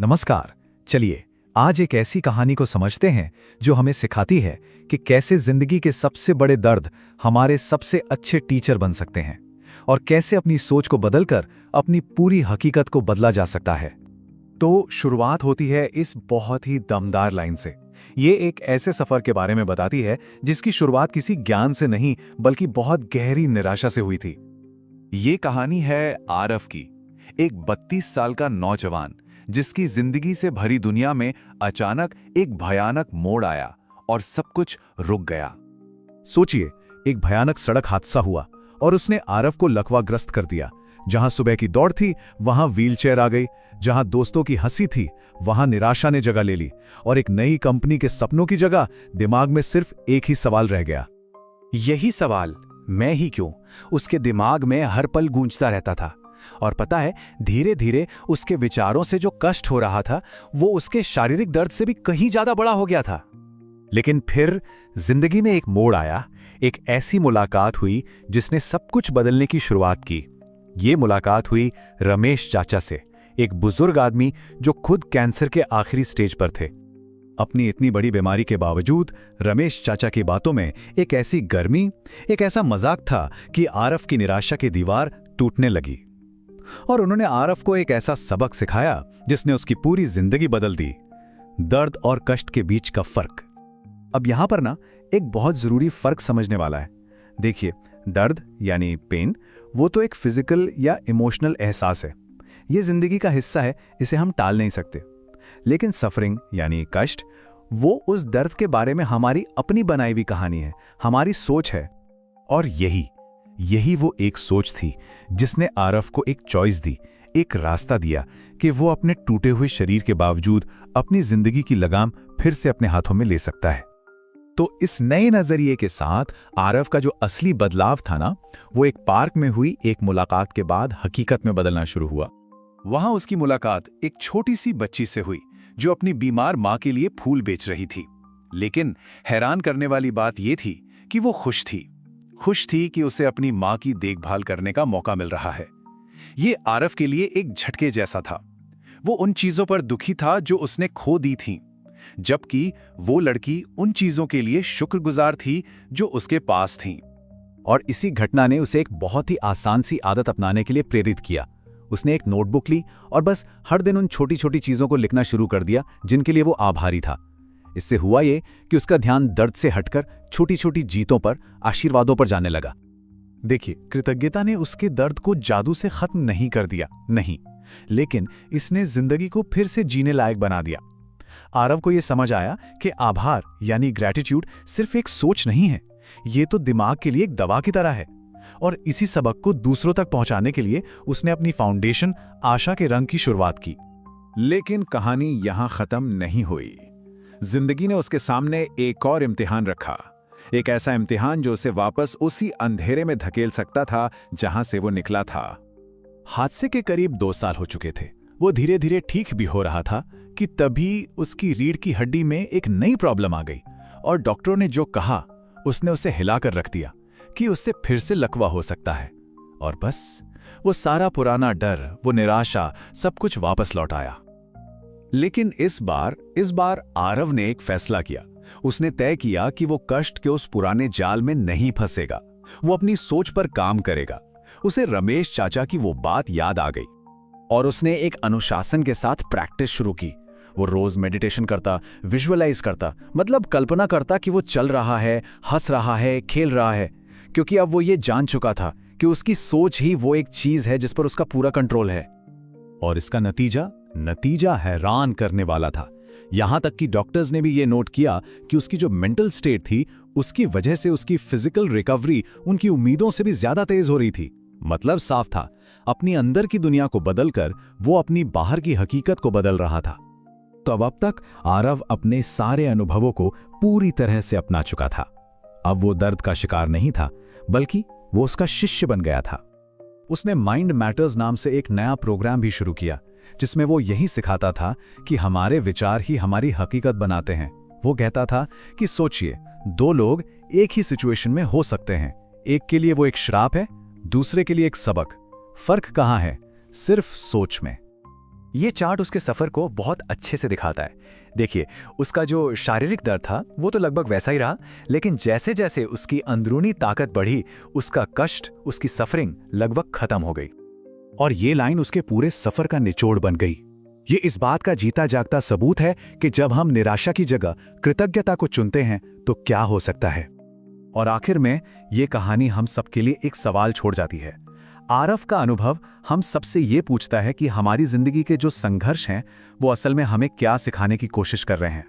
नमस्कार। चलिए आज एक ऐसी कहानी को समझते हैं जो हमें सिखाती है कि कैसे जिंदगी के सबसे बड़े दर्द हमारे सबसे अच्छे टीचर बन सकते हैं और कैसे अपनी सोच को बदलकर अपनी पूरी हकीकत को बदला जा सकता है। तो शुरुआत होती है इस बहुत ही दमदार लाइन से। ये एक ऐसे सफर के बारे में बताती है जिसकी शुरुआत किसी ज्ञान से नहीं बल्कि बहुत गहरी निराशा से हुई थी। ये कहानी है आरव की, एक 32 साल का नौजवान जिसकी जिंदगी से भरी दुनिया में अचानक एक भयानक मोड़ आया और सब कुछ रुक गया। सोचिए, एक भयानक सड़क हादसा हुआ और उसने आरव को लकवाग्रस्त कर दिया। जहां सुबह की दौड़ थी वहां व्हीलचेयर आ गई, जहां दोस्तों की हंसी थी वहां निराशा ने जगह ले ली और एक नई कंपनी के सपनों की जगह दिमाग में सिर्फ एक ही सवाल रह गया। यही सवाल, मैं ही क्यों, उसके दिमाग में हर पल गूंजता रहता था। और पता है, धीरे धीरे उसके विचारों से जो कष्ट हो रहा था वो उसके शारीरिक दर्द से भी कहीं ज्यादा बड़ा हो गया था। लेकिन फिर जिंदगी में एक मोड़ आया, एक ऐसी मुलाकात हुई जिसने सब कुछ बदलने की शुरुआत की। ये मुलाकात हुई रमेश चाचा से, एक बुजुर्ग आदमी जो खुद कैंसर के आखिरी स्टेज पर थे। अपनी इतनी बड़ी बीमारी के बावजूद रमेश चाचा की बातों में एक ऐसी गर्मी, एक ऐसा मजाक था कि आरव की निराशा की दीवार टूटने लगी। और उन्होंने आरव को एक ऐसा सबक सिखाया जिसने उसकी पूरी जिंदगी बदल दी, दर्द और कष्ट के बीच का फर्क। अब यहां पर ना एक बहुत जरूरी फर्क समझने वाला है। देखिए, दर्द यानी पेन वो तो एक फिजिकल या इमोशनल एहसास है, ये जिंदगी का हिस्सा है, इसे हम टाल नहीं सकते। लेकिन सफरिंग यानी कष्ट, वो उस दर्द के बारे में हमारी अपनी बनाई हुई कहानी है, हमारी सोच है। और यही वो एक सोच थी जिसने आरव को एक चॉइस दी, एक रास्ता दिया कि वो अपने टूटे हुए शरीर के बावजूद अपनी जिंदगी की लगाम फिर से अपने हाथों में ले सकता है। तो इस नए नजरिए के साथ आरव का जो असली बदलाव था ना, वो एक पार्क में हुई एक मुलाकात के बाद हकीकत में बदलना शुरू हुआ। वहां उसकी मुलाकात एक छोटी सी बच्ची से हुई जो अपनी बीमार मां के लिए फूल बेच रही थी। लेकिन हैरान करने वाली बात यह थी कि वो खुश थी कि उसे अपनी मां की देखभाल करने का मौका मिल रहा है। ये आरव के लिए एक झटके जैसा था। वो उन चीजों पर दुखी था जो उसने खो दी थीं, जबकि वो लड़की उन चीजों के लिए शुक्रगुजार थी जो उसके पास थीं। और इसी घटना ने उसे एक बहुत ही आसान सी आदत अपनाने के लिए प्रेरित किया। उसने एक नोटबुक ली और बस हर दिन उन छोटी छोटी चीजों को लिखना शुरू कर दिया जिनके लिए वो आभारी था। इससे हुआ ये कि उसका ध्यान दर्द से हटकर छोटी छोटी जीतों पर, आशीर्वादों पर जाने लगा। देखिए, कृतज्ञता ने उसके दर्द को जादू से खत्म नहीं कर दिया, नहीं, लेकिन इसने जिंदगी को फिर से जीने लायक बना दिया। आरव को यह समझ आया कि आभार यानी ग्रैटिट्यूड सिर्फ एक सोच नहीं है, ये तो दिमाग के लिए एक दवा की तरह है। और इसी सबक को दूसरों तक पहुंचाने के लिए उसने अपनी फाउंडेशन आशा के रंग की शुरुआत की। लेकिन कहानी यहां खत्म नहीं हुई। जिंदगी ने उसके सामने एक और इम्तिहान रखा, एक ऐसा इम्तिहान जो उसे वापस उसी अंधेरे में धकेल सकता था जहां से वो निकला था। हादसे के करीब 2 साल हो चुके थे। वो धीरे धीरे ठीक भी हो रहा था कि तभी उसकी रीढ़ की हड्डी में एक नई प्रॉब्लम आ गई और डॉक्टरों ने जो कहा उसने उसे हिलाकर रख दिया कि उससे फिर से लकवा हो सकता है। और बस वो सारा पुराना डर, वो निराशा, सब कुछ वापस लौट आया। लेकिन इस बार आरव ने एक फैसला किया। उसने तय किया कि वो कष्ट के उस पुराने जाल में नहीं फंसेगा, वो अपनी सोच पर काम करेगा। उसे रमेश चाचा की वो बात याद आ गई और उसने एक अनुशासन के साथ प्रैक्टिस शुरू की। वो रोज मेडिटेशन करता, विजुअलाइज करता, मतलब कल्पना करता कि वो चल रहा है, हंस रहा है, खेल रहा है, क्योंकि अब वो ये जान चुका था कि उसकी सोच ही वो एक चीज है जिस पर उसका पूरा कंट्रोल है। और इसका नतीजा हैरान करने वाला था। यहां तक कि डॉक्टर्स ने भी ये नोट किया कि उसकी जो मेंटल स्टेट थी, उसकी वजह से उसकी फिजिकल रिकवरी उनकी उम्मीदों से भी ज्यादा तेज हो रही थी। मतलब साफ था, अपनी अंदर की दुनिया को बदलकर वो अपनी बाहर की हकीकत को बदल रहा था। तो अब तक आरव अपने सारे अनुभवों को पूरी तरह से अपना चुका था। अब वो दर्द का शिकार नहीं था, बल्कि वो उसका शिष्य बन गया था। उसने माइंड मैटर्स नाम से एक नया प्रोग्राम भी शुरू किया, जिसमें वो यही सिखाता था कि हमारे विचार ही हमारी हकीकत बनाते हैं। वो कहता था कि सोचिए, 2 लोग एक ही सिचुएशन में हो सकते हैं, एक के लिए वो एक श्राप है, दूसरे के लिए एक सबक। फर्क कहाँ है? सिर्फ सोच में। ये चार्ट उसके सफर को बहुत अच्छे से दिखाता है। देखिए, उसका जो शारीरिक दर्द था वो तो लगभग वैसा ही रहा, लेकिन जैसे जैसे उसकी अंदरूनी ताकत बढ़ी, उसका कष्ट, उसकी सफरिंग लगभग खत्म हो गई। और ये लाइन उसके पूरे सफर का निचोड़ बन गई। ये इस बात का जीता जागता सबूत है कि जब हम निराशा की जगह कृतज्ञता को चुनते हैं तो क्या हो सकता है। और आखिर में ये कहानी हम सबके लिए एक सवाल छोड़ जाती है। आरफ का अनुभव हम सबसे ये पूछता है कि हमारी जिंदगी के जो संघर्ष हैं वो असल में हमें क्या सिखाने की कोशिश कर रहे हैं।